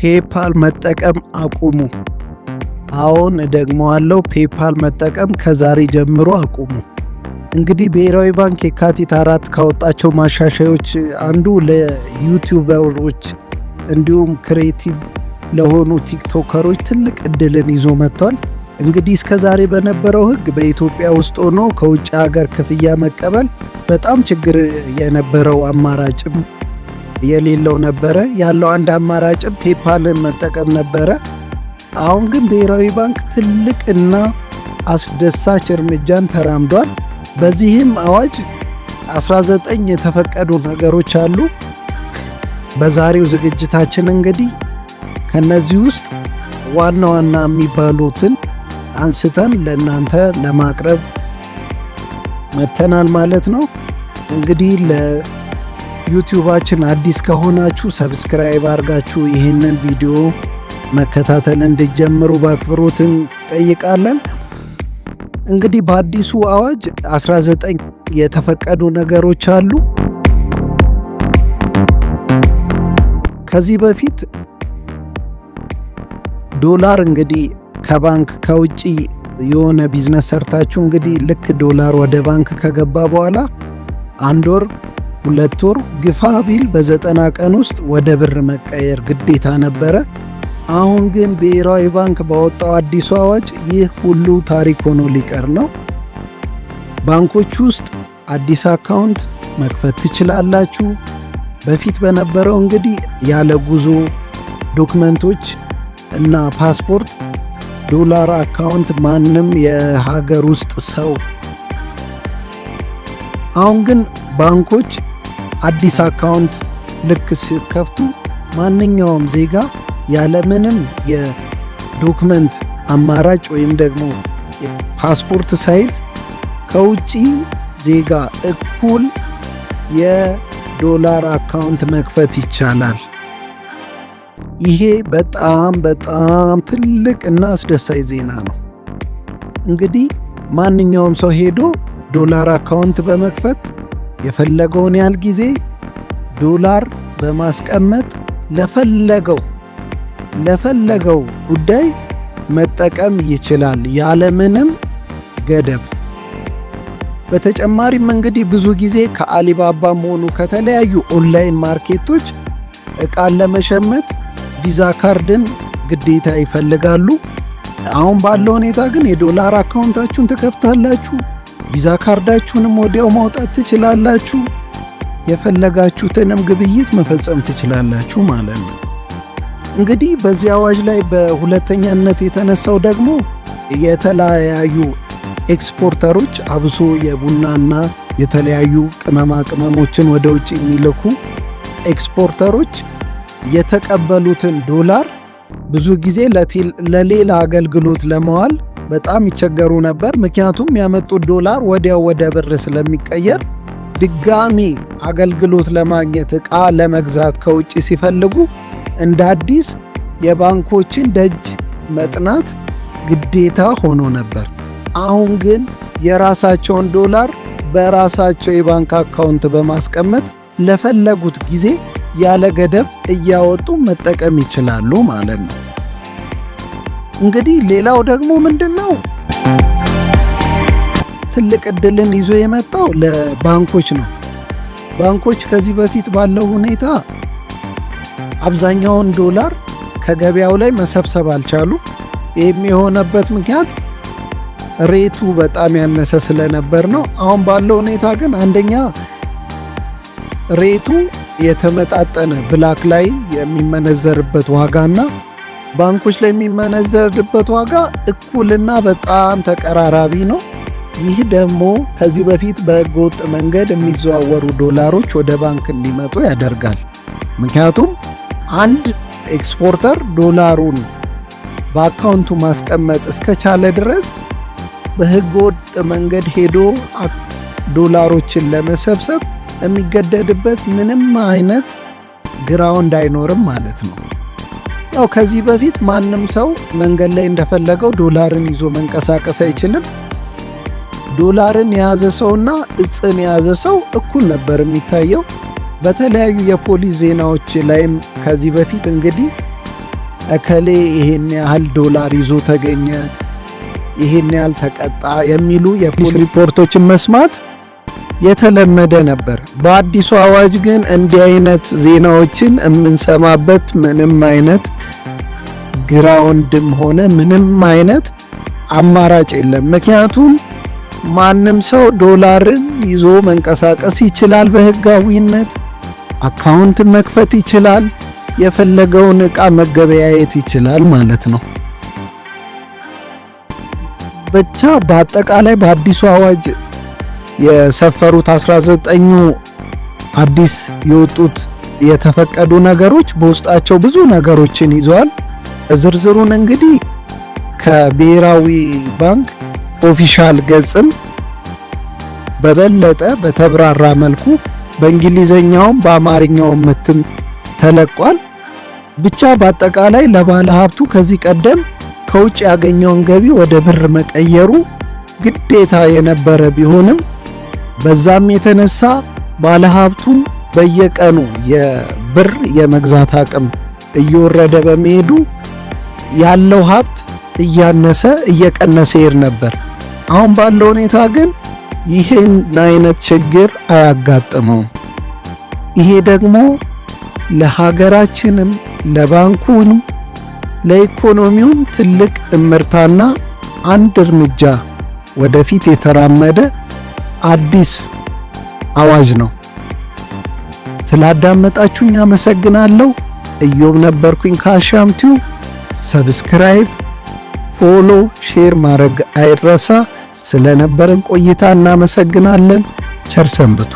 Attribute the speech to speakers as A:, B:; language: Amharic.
A: ፔፓል መጠቀም አቁሙ። አሁን እደግመዋለሁ፣ ፔፓል መጠቀም ከዛሬ ጀምሮ አቁሙ። እንግዲህ ብሔራዊ ባንክ የካቲት 4 ካወጣቸው ማሻሻዮች አንዱ ለዩቲዩበሮች እንዲሁም ክሬቲቭ ለሆኑ ቲክቶከሮች ትልቅ እድልን ይዞ መጥቷል። እንግዲህ እስከ ዛሬ በነበረው ሕግ በኢትዮጵያ ውስጥ ሆኖ ከውጭ ሀገር ክፍያ መቀበል በጣም ችግር የነበረው አማራጭም የሌለው ነበረ። ያለው አንድ አማራጭም ፔፓልን መጠቀም ነበረ። አሁን ግን ብሔራዊ ባንክ ትልቅና አስደሳች እርምጃን ተራምዷል። በዚህም አዋጅ 19 የተፈቀዱ ነገሮች አሉ። በዛሬው ዝግጅታችን እንግዲህ ከነዚህ ውስጥ ዋና ዋና የሚባሉትን አንስተን ለእናንተ ለማቅረብ መተናል ማለት ነው። እንግዲህ ለዩቲዩባችን አዲስ ከሆናችሁ ሰብስክራይብ አድርጋችሁ ይህንን ቪዲዮ መከታተል እንድጀምሩ በአክብሮት እንጠይቃለን። እንግዲህ በአዲሱ አዋጅ 19 የተፈቀዱ ነገሮች አሉ። ከዚህ በፊት ዶላር እንግዲህ ከባንክ ከውጪ የሆነ ቢዝነስ ሰርታችሁ እንግዲህ ልክ ዶላር ወደ ባንክ ከገባ በኋላ 1 ወር 2 ወር ግፋ ቢል በ90 ቀን ውስጥ ወደ ብር መቀየር ግዴታ ነበረ። አሁን ግን ብሔራዊ ባንክ ባወጣው አዲሱ አዋጅ ይህ ሁሉ ታሪክ ሆኖ ሊቀር ነው። ባንኮች ውስጥ አዲስ አካውንት መክፈት ትችላላችሁ። በፊት በነበረው እንግዲህ ያለ ጉዞ ዶክመንቶች እና ፓስፖርት ዶላር አካውንት ማንም የሀገር ውስጥ ሰው፣ አሁን ግን ባንኮች አዲስ አካውንት ልክ ሲከፍቱ ማንኛውም ዜጋ ያለምንም የዶክመንት አማራጭ ወይም ደግሞ ፓስፖርት ሳይዝ ከውጪ ዜጋ እኩል የዶላር አካውንት መክፈት ይቻላል። ይሄ በጣም በጣም ትልቅ እና አስደሳች ዜና ነው። እንግዲህ ማንኛውም ሰው ሄዶ ዶላር አካውንት በመክፈት የፈለገውን ያህል ጊዜ ዶላር በማስቀመጥ ለፈለገው ጉዳይ መጠቀም ይችላል ያለምንም ገደብ። በተጨማሪም እንግዲህ ብዙ ጊዜ ከአሊባባም ሆኑ ከተለያዩ ኦንላይን ማርኬቶች ዕቃን ለመሸመት ቪዛ ካርድን ግዴታ ይፈልጋሉ። አሁን ባለው ሁኔታ ግን የዶላር አካውንታችሁን ትከፍታላችሁ፣ ቪዛ ካርዳችሁንም ወዲያው ማውጣት ትችላላችሁ፣ የፈለጋችሁትንም ግብይት መፈጸም ትችላላችሁ ማለት ነው። እንግዲህ በዚህ አዋጅ ላይ በሁለተኛነት የተነሳው ደግሞ የተለያዩ ኤክስፖርተሮች አብሶ የቡናና የተለያዩ ቅመማ ቅመሞችን ወደ ውጭ የሚልኩ ኤክስፖርተሮች የተቀበሉትን ዶላር ብዙ ጊዜ ለሌላ አገልግሎት ለማዋል በጣም ይቸገሩ ነበር። ምክንያቱም ያመጡት ዶላር ወዲያው ወደ ብር ስለሚቀየር ድጋሚ አገልግሎት ለማግኘት ዕቃ ለመግዛት ከውጭ ሲፈልጉ እንደ አዲስ የባንኮችን ደጅ መጥናት ግዴታ ሆኖ ነበር። አሁን ግን የራሳቸውን ዶላር በራሳቸው የባንክ አካውንት በማስቀመጥ ለፈለጉት ጊዜ ያለ ገደብ እያወጡ መጠቀም ይችላሉ ማለት ነው። እንግዲህ ሌላው ደግሞ ምንድነው ትልቅ እድልን ይዞ የመጣው ለባንኮች ነው። ባንኮች ከዚህ በፊት ባለው ሁኔታ አብዛኛውን ዶላር ከገበያው ላይ መሰብሰብ አልቻሉ። ይህም የሆነበት ምክንያት ሬቱ በጣም ያነሰ ስለነበር ነው። አሁን ባለው ሁኔታ ግን አንደኛ ሬቱ የተመጣጠነ ብላክ ላይ የሚመነዘርበት ዋጋና ባንኮች ላይ የሚመነዘርበት ዋጋ እኩልና በጣም ተቀራራቢ ነው። ይህ ደግሞ ከዚህ በፊት በህገወጥ መንገድ የሚዘዋወሩ ዶላሮች ወደ ባንክ እንዲመጡ ያደርጋል። ምክንያቱም አንድ ኤክስፖርተር ዶላሩን በአካውንቱ ማስቀመጥ እስከቻለ ድረስ በህገወጥ መንገድ ሄዶ ዶላሮችን ለመሰብሰብ የሚገደድበት ምንም አይነት ግራውንድ አይኖርም ማለት ነው። ያው ከዚህ በፊት ማንም ሰው መንገድ ላይ እንደፈለገው ዶላርን ይዞ መንቀሳቀስ አይችልም። ዶላርን የያዘ ሰውና እጽን የያዘ ሰው እኩል ነበር የሚታየው። በተለያዩ የፖሊስ ዜናዎች ላይም ከዚህ በፊት እንግዲህ እከሌ ይሄን ያህል ዶላር ይዞ ተገኘ፣ ይሄን ያህል ተቀጣ የሚሉ የፖሊስ ሪፖርቶችን መስማት የተለመደ ነበር። በአዲሱ አዋጅ ግን እንዲህ አይነት ዜናዎችን የምንሰማበት ምንም አይነት ግራውንድም ሆነ ምንም አይነት አማራጭ የለም። ምክንያቱም ማንም ሰው ዶላርን ይዞ መንቀሳቀስ ይችላል፣ በህጋዊነት አካውንት መክፈት ይችላል፣ የፈለገውን ዕቃ መገበያየት ይችላል ማለት ነው። ብቻ በአጠቃላይ በአዲሱ አዋጅ የሰፈሩት 19ኙ አዲስ የወጡት የተፈቀዱ ነገሮች በውስጣቸው ብዙ ነገሮችን ይዘዋል። ዝርዝሩን እንግዲህ ከብሔራዊ ባንክ ኦፊሻል ገጽም በበለጠ በተብራራ መልኩ በእንግሊዘኛውም በአማርኛውም ምትም ተለቋል። ብቻ በአጠቃላይ ለባለ ሀብቱ ከዚህ ቀደም ከውጭ ያገኘውን ገቢ ወደ ብር መቀየሩ ግዴታ የነበረ ቢሆንም በዛም የተነሳ ባለ ሀብቱ በየቀኑ የብር የመግዛት አቅም እየወረደ በመሄዱ ያለው ሀብት እያነሰ እየቀነሰ ይሄድ ነበር። አሁን ባለው ሁኔታ ግን ይህን አይነት ችግር አያጋጥመውም። ይሄ ደግሞ ለሀገራችንም ለባንኩንም ለኢኮኖሚውም ትልቅ እምርታና አንድ እርምጃ ወደፊት የተራመደ አዲስ አዋጅ ነው። ስላዳመጣችሁኝ አመሰግናለሁ። ኢዮብ ነበርኩኝ ከአሻም ቲዩብ። ሰብስክራይብ፣ ፎሎ፣ ሼር ማድረግ አይረሳ። ስለነበረን ቆይታ እናመሰግናለን። ቸር ሰንብቱ።